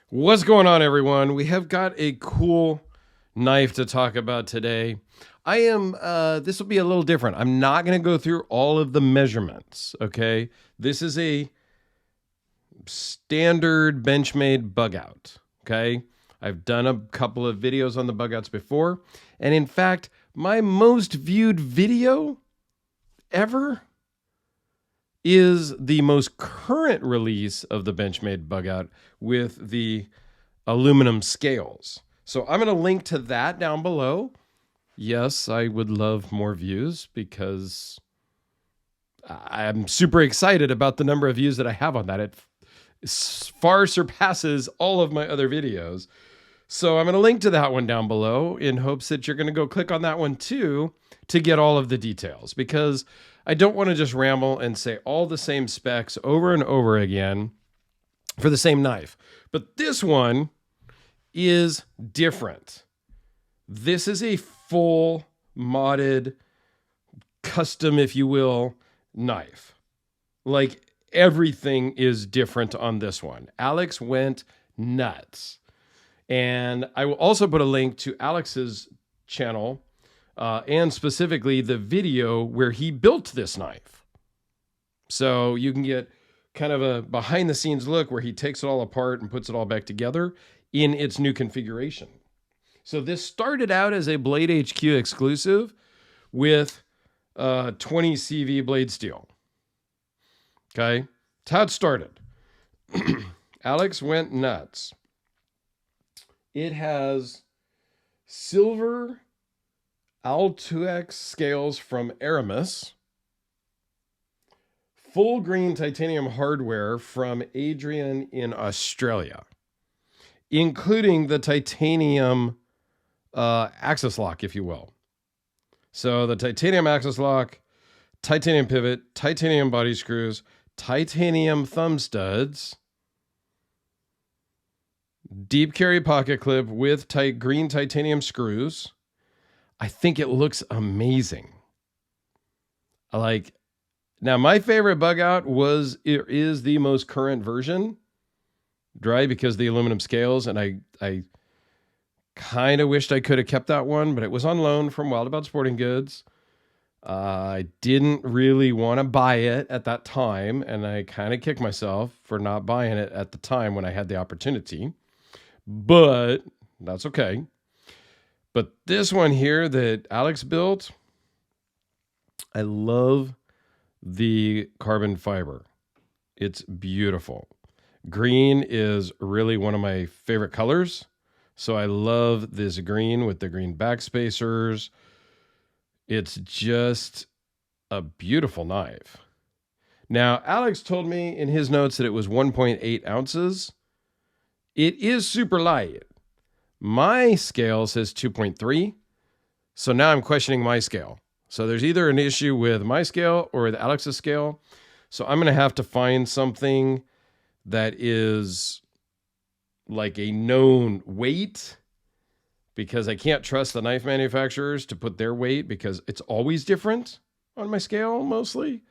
What's going on, everyone? We have got a cool knife to talk about today. This will be a little different. I'm not going to go through all of the measurements, okay? This is a standard Benchmade Bugout, okay? I've done a couple of videos on the Bugouts before, and in fact, my most viewed video ever is the most current release of the Benchmade Bugout with the aluminum scales. So I'm going to link to that down below. Yes, I would love more views because I'm super excited about the number of views that I have on that. It far surpasses all of my other videos. So I'm going to link to that one down below in hopes that you're going to go click on that one too to get all of the details, because I don't want to just ramble and say all the same specs over and over again for the same knife. But this one is different. This is a full modded, custom, if you will, knife. Like, everything is different on this one. Alex went nuts. And I will also put a link to Alex's channel and specifically the video where he built this knife. So you can get kind of a behind the scenes look where he takes it all apart and puts it all back together in its new configuration. So this started out as a BladeHQ exclusive with 20 CV blade steel. Okay, that's how it started. Alex went nuts. It has silver Al2X scales from Aramis, full green titanium hardware from Adrian in Australia, including the titanium axis lock, if you will. So the titanium axis lock, titanium pivot, titanium body screws, titanium thumb studs, deep carry pocket clip with green titanium screws. I think it looks amazing. Now my favorite Bugout is the most current version, right? Because the aluminum scales, and I kind of wished I could have kept that one, but it was on loan from Wild About Sporting Goods. I didn't really want to buy it at that time, and I kind of kicked myself for not buying it at the time when I had the opportunity. But that's okay. But this one here that Alex built, I love the carbon fiber. It's beautiful. Green is really one of my favorite colors. So I love this green with the green backspacers. It's just a beautiful knife. Now, Alex told me in his notes that it was 1.8 ounces. It is super light. My scale says 2.3. So now I'm questioning my scale. So there's either an issue with my scale or with Alex's scale. So I'm going to have to find something that is like a known weight, because I can't trust the knife manufacturers to put their weight because it's always different on my scale mostly.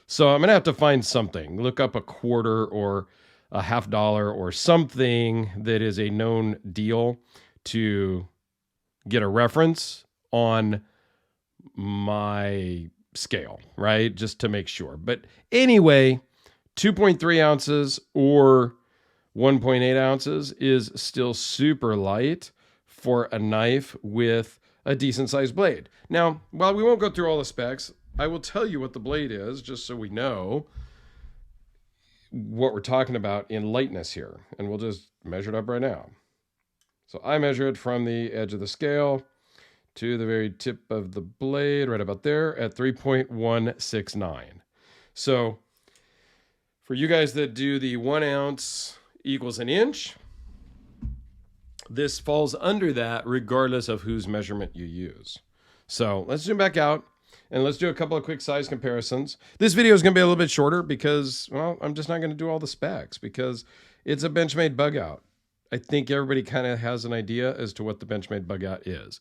So I'm going to have to find something, look up a quarter or a $50 or something that is a known deal to get a reference on my scale, right? Just to make sure. But anyway, 2.3 ounces or 1.8 ounces is still super light for a knife with a decent sized blade. Now, while we won't go through all the specs, I will tell you what the blade is just so we know what we're talking about in lightness here. And we'll just measure it up right now. So I measure it from the edge of the scale to the very tip of the blade, right about there at 3.169. So for you guys that do the 1 ounce equals an inch, this falls under that regardless of whose measurement you use. So let's zoom back out and let's do a couple of quick size comparisons. This video is going to be a little bit shorter because, well, I'm just not going to do all the specs because it's a Benchmade Bugout. I think everybody kind of has an idea as to what the Benchmade Bugout is.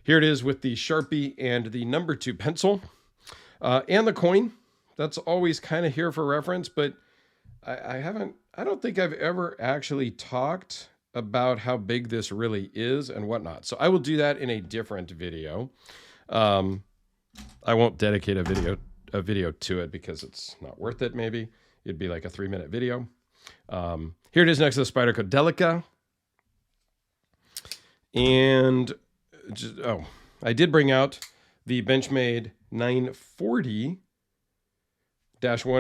Here it is with the Sharpie and the number 2 pencil and the coin. That's always kind of here for reference, but I haven't I don't think I've ever actually talked about how big this really is and whatnot. So I will do that in a different video. I won't dedicate a video to it because it's not worth it. Maybe it'd be like a 3-minute video. Here it is next to the Spyderco Delica. And I did bring out the Benchmade 940-1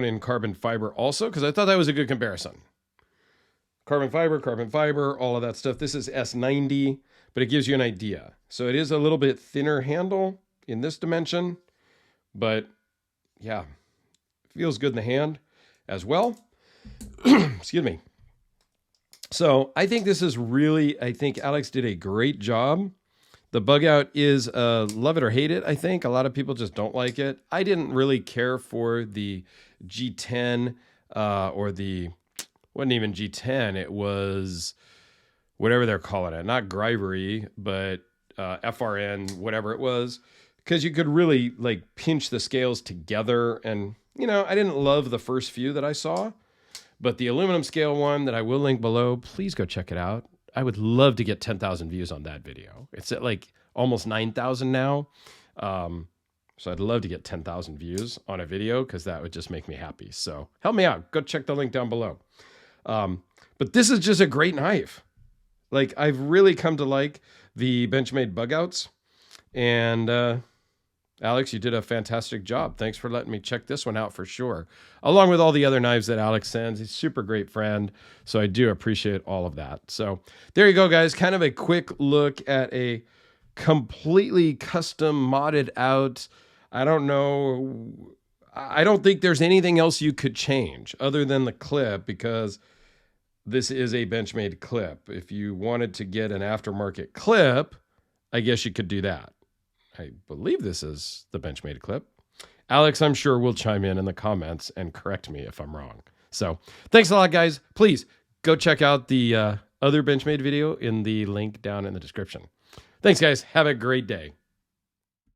in carbon fiber also, because I thought that was a good comparison. Carbon fiber, all of that stuff. This is S90, but it gives you an idea. So it is a little bit thinner handle in this dimension, but yeah, feels good in the hand as well. Excuse me. So I think this is really, I think Alex did a great job. The Bugout is love it or hate it, I think. A lot of people just don't like it. I didn't really care for the G10 or the, wasn't even G10. It was whatever they're calling it. Not Grivery, but FRN, whatever it was. Because you could really like pinch the scales together. And, you know, I didn't love the first few that I saw. But the aluminum scale one that I will link below, please go check it out. I would love to get 10,000 views on that video. It's at like almost 9,000 now. So I'd love to get 10,000 views on a video because that would just make me happy. So help me out. Go check the link down below. But this is just a great knife. Like I've really come to like the Benchmade Bugouts. And Alex, you did a fantastic job. Thanks for letting me check this one out for sure. Along with all the other knives that Alex sends. He's a super great friend. So I do appreciate all of that. So there you go, guys. Kind of a quick look at a completely custom modded out. I don't know. I don't think there's anything else you could change other than the clip because this is a Benchmade clip. If you wanted to get an aftermarket clip, I guess you could do that. I believe this is the Benchmade clip. Alex, I'm sure, will chime in the comments and correct me if I'm wrong. So thanks a lot, guys. Please go check out the other Benchmade video in the link down in the description. Thanks, guys. Have a great day.